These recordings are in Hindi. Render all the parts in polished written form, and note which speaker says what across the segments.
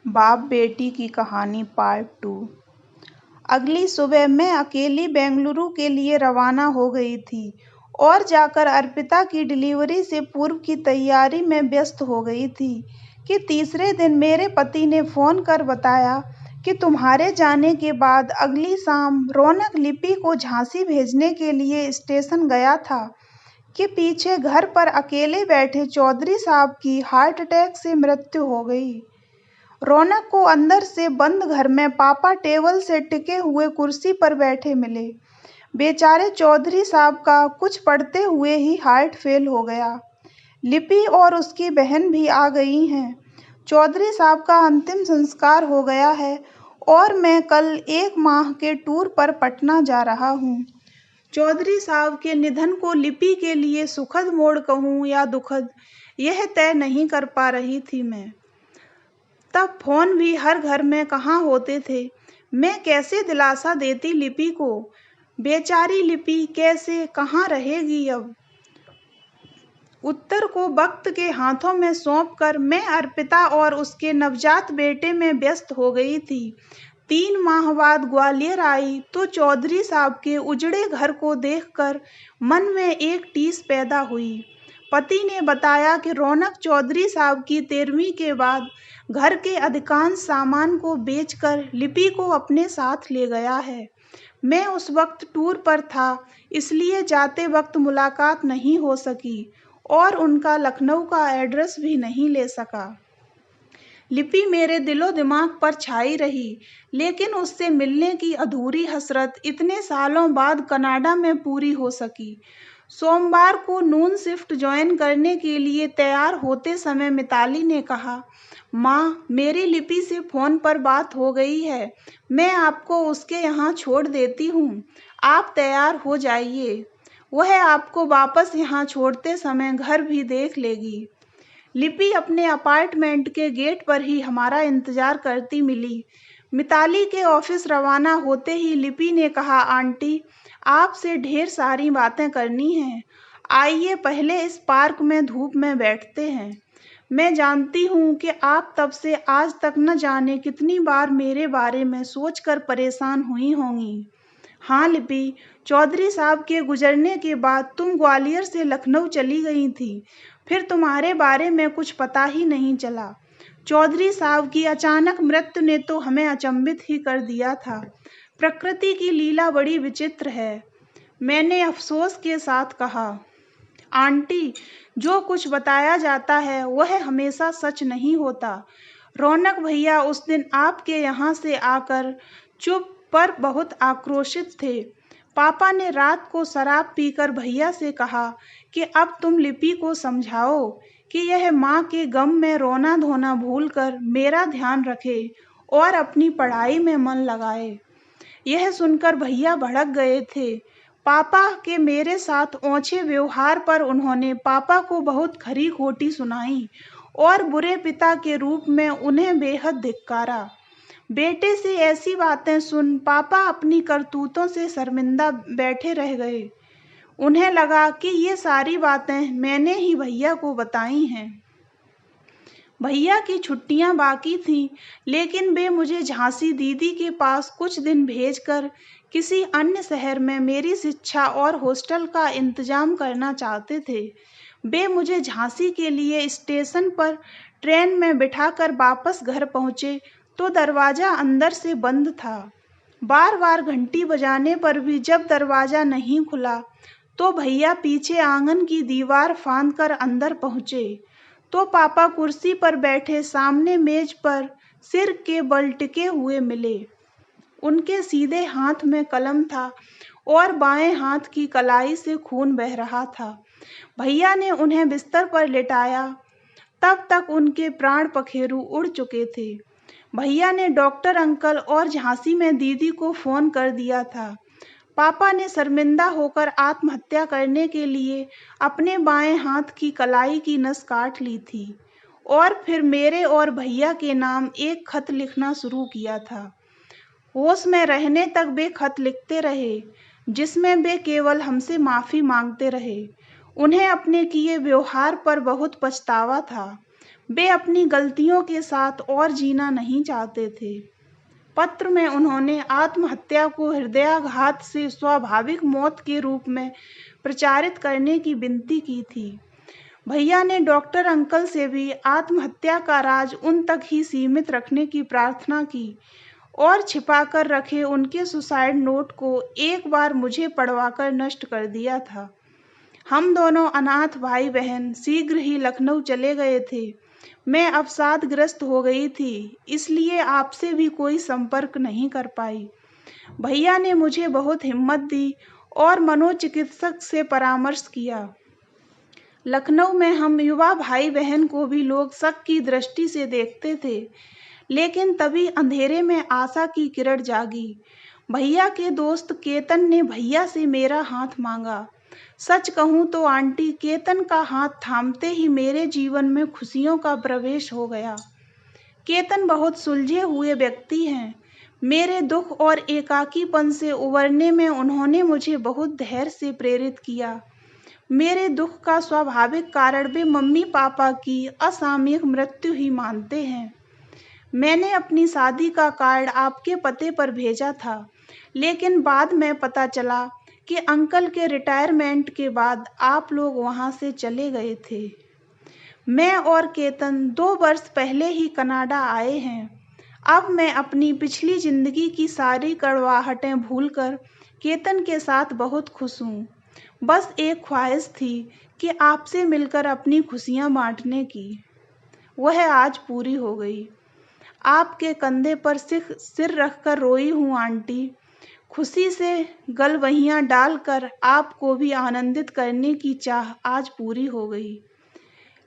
Speaker 1: बाप बेटी की कहानी पार्ट 2। अगली सुबह मैं अकेली बेंगलुरु के लिए रवाना हो गई थी और जाकर अर्पिता की डिलीवरी से पूर्व की तैयारी में व्यस्त हो गई थी कि तीसरे दिन मेरे पति ने फ़ोन कर बताया कि तुम्हारे जाने के बाद अगली शाम रौनक लिपि को झांसी भेजने के लिए स्टेशन गया था कि पीछे घर पर अकेले बैठे चौधरी साहब की हार्ट अटैक से मृत्यु हो गई। रौनक को अंदर से बंद घर में पापा टेबल से टिके हुए कुर्सी पर बैठे मिले। बेचारे चौधरी साहब का कुछ पढ़ते हुए ही हार्ट फेल हो गया। लिपि और उसकी बहन भी आ गई हैं। चौधरी साहब का अंतिम संस्कार हो गया है और मैं कल 1 माह के टूर पर पटना जा रहा हूँ। चौधरी साहब के निधन को लिपि के लिए सुखद मोड़ कहूँ या दुखद, यह तय नहीं कर पा रही थी मैं। तब फोन भी हर घर में कहाँ होते थे। मैं कैसे दिलासा देती लिपि को। बेचारी लिपि कैसे कहाँ रहेगी अब। उत्तर को वक्त के हाथों में सौंपकर मैं अर्पिता और उसके नवजात बेटे में व्यस्त हो गई थी। 3 माह बाद ग्वालियर आई तो चौधरी साहब के उजड़े घर को देखकर मन में एक टीस पैदा हुई। पति ने बताया कि रौनक चौधरी साहब की 13वीं के बाद घर के अधिकांश सामान को बेचकर लिपि को अपने साथ ले गया है। मैं उस वक्त टूर पर था, इसलिए जाते वक्त मुलाकात नहीं हो सकी और उनका लखनऊ का एड्रेस भी नहीं ले सका। लिपि मेरे दिलो दिमाग पर छाई रही, लेकिन उससे मिलने की अधूरी हसरत इतने सालों बाद कनाडा में पूरी हो सकी। सोमवार को नून शिफ्ट ज्वाइन करने के लिए तैयार होते समय मिताली ने कहा, माँ, मेरी लिपि से फ़ोन पर बात हो गई है। मैं आपको उसके यहाँ छोड़ देती हूँ। आप तैयार हो जाइए। वह आपको वापस यहाँ छोड़ते समय घर भी देख लेगी। लिपि अपने अपार्टमेंट के गेट पर ही हमारा इंतजार करती मिली। मिताली के ऑफिस रवाना होते ही लिपि ने कहा, आंटी, आपसे ढेर सारी बातें करनी हैं। आइए पहले इस पार्क में धूप में बैठते हैं। मैं जानती हूँ कि आप तब से आज तक न जाने कितनी बार मेरे बारे में सोचकर परेशान हुई होंगी। हाँ लिपि, चौधरी साहब के गुजरने के बाद तुम ग्वालियर से लखनऊ चली गई थी। फिर तुम्हारे बारे में कुछ पता ही नहीं चला। चौधरी साहब की अचानक मृत्यु ने तो हमें अचंभित ही कर दिया था। प्रकृति की लीला बड़ी विचित्र है, मैंने अफसोस के साथ कहा। आंटी, जो कुछ बताया जाता है वह हमेशा सच नहीं होता। रौनक भैया उस दिन आपके यहाँ से आकर चुप पर बहुत आक्रोशित थे। पापा ने रात को शराब पीकर भैया से कहा कि अब तुम लिपि को समझाओ कि यह माँ के गम में रोना धोना भूलकर मेरा ध्यान रखे और अपनी पढ़ाई में मन लगाए। यह सुनकर भैया भड़क गए थे। पापा के मेरे साथ ओछे व्यवहार पर उन्होंने पापा को बहुत खरी खोटी सुनाई और बुरे पिता के रूप में उन्हें बेहद धिक्कारा। बेटे से ऐसी बातें सुन पापा अपनी करतूतों से शर्मिंदा बैठे रह गए। उन्हें लगा कि ये सारी बातें मैंने ही भैया को बताई हैं। भैया की छुट्टियां बाकी थीं, लेकिन वे मुझे झांसी दीदी के पास कुछ दिन भेजकर किसी अन्य शहर में मेरी शिक्षा और हॉस्टल का इंतजाम करना चाहते थे। वे मुझे झांसी के लिए स्टेशन पर ट्रेन में बिठाकर वापस घर पहुंचे तो दरवाज़ा अंदर से बंद था। बार बार घंटी बजाने पर भी जब दरवाज़ा नहीं खुला तो भैया पीछे आंगन की दीवार फांदकर अंदर पहुंचे तो पापा कुर्सी पर बैठे सामने मेज पर सिर के बल टिके हुए मिले। उनके सीधे हाथ में कलम था और बाएं हाथ की कलाई से खून बह रहा था। भैया ने उन्हें बिस्तर पर लेटाया। तब तक उनके प्राण पखेरु उड़ चुके थे। भैया ने डॉक्टर अंकल और झांसी में दीदी को फ़ोन कर दिया था। पापा ने शर्मिंदा होकर आत्महत्या करने के लिए अपने बाएं हाथ की कलाई की नस काट ली थी और फिर मेरे और भैया के नाम एक खत लिखना शुरू किया था। होश में रहने तक वे खत लिखते रहे, जिसमें वे केवल हमसे माफ़ी मांगते रहे। उन्हें अपने किए व्यवहार पर बहुत पछतावा था। वे अपनी गलतियों के साथ और जीना नहीं चाहते थे। पत्र में उन्होंने आत्महत्या को हृदयाघात से स्वाभाविक मौत के रूप में प्रचारित करने की विनती की थी। भैया ने डॉक्टर अंकल से भी आत्महत्या का राज उन तक ही सीमित रखने की प्रार्थना की और छिपाकर रखे उनके सुसाइड नोट को एक बार मुझे पढ़वाकर नष्ट कर दिया था। हम दोनों अनाथ भाई बहन शीघ्र ही लखनऊ चले गए थे। मैं अवसादग्रस्त हो गई थी, इसलिए आपसे भी कोई संपर्क नहीं कर पाई। भैया ने मुझे बहुत हिम्मत दी और मनोचिकित्सक से परामर्श किया। लखनऊ में हम युवा भाई बहन को भी लोग शक की दृष्टि से देखते थे, लेकिन तभी अंधेरे में आशा की किरण जागी। भैया के दोस्त केतन ने भैया से मेरा हाथ मांगा। सच कहूं तो आंटी, केतन का हाथ थामते ही मेरे जीवन में खुशियों का प्रवेश हो गया। केतन बहुत सुलझे हुए व्यक्ति हैं। मेरे दुख और एकाकीपन से उबरने में उन्होंने मुझे बहुत धैर्य से प्रेरित किया। मेरे दुख का स्वाभाविक कारण वे मम्मी पापा की असामयिक मृत्यु ही मानते हैं। मैंने अपनी शादी का कार्ड आपके पते पर भेजा था, लेकिन बाद में पता चला कि अंकल के रिटायरमेंट के बाद आप लोग वहां से चले गए थे। मैं और केतन 2 वर्ष पहले ही कनाडा आए हैं। अब मैं अपनी पिछली जिंदगी की सारी कड़वाहटें भूलकर केतन के साथ बहुत खुश हूँ। बस एक ख्वाहिश थी कि आपसे मिलकर अपनी खुशियाँ बांटने की। वह आज पूरी हो गई। आपके कंधे पर सिर रखकर रोई हूँ आंटी। खुशी से गलवहियां डालकर आपको भी आनंदित करने की चाह आज पूरी हो गई।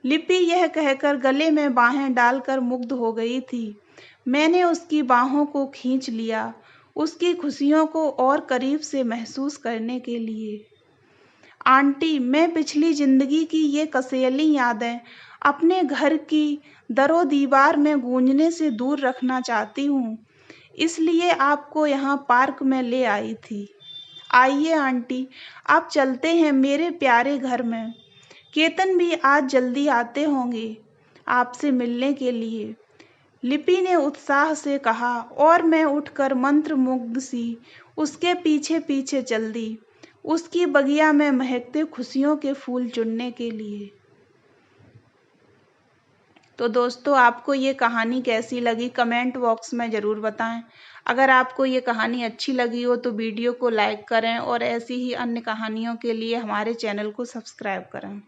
Speaker 1: लिपि यह कहकर गले में बाहें डालकर मुग्ध हो गई थी। मैंने उसकी बाहों को खींच लिया, उसकी खुशियों को और करीब से महसूस करने के लिए। आंटी, मैं पिछली जिंदगी की ये कसेली यादें अपने घर की दरो दीवार में गूंजने से दूर रखना चाहती हूँ, इसलिए आपको यहाँ पार्क में ले आई थी। आइए आंटी, आप चलते हैं मेरे प्यारे घर में। केतन भी आज जल्दी आते होंगे आपसे मिलने के लिए, लिपि ने उत्साह से कहा और मैं उठकर मंत्रमुग्ध सी उसके पीछे पीछे चल दी, उसकी बगिया में महकते खुशियों के फूल चुनने के लिए। तो दोस्तों, आपको ये कहानी कैसी लगी कमेंट बॉक्स में ज़रूर बताएं। अगर आपको ये कहानी अच्छी लगी हो तो वीडियो को लाइक करें और ऐसी ही अन्य कहानियों के लिए हमारे चैनल को सब्सक्राइब करें।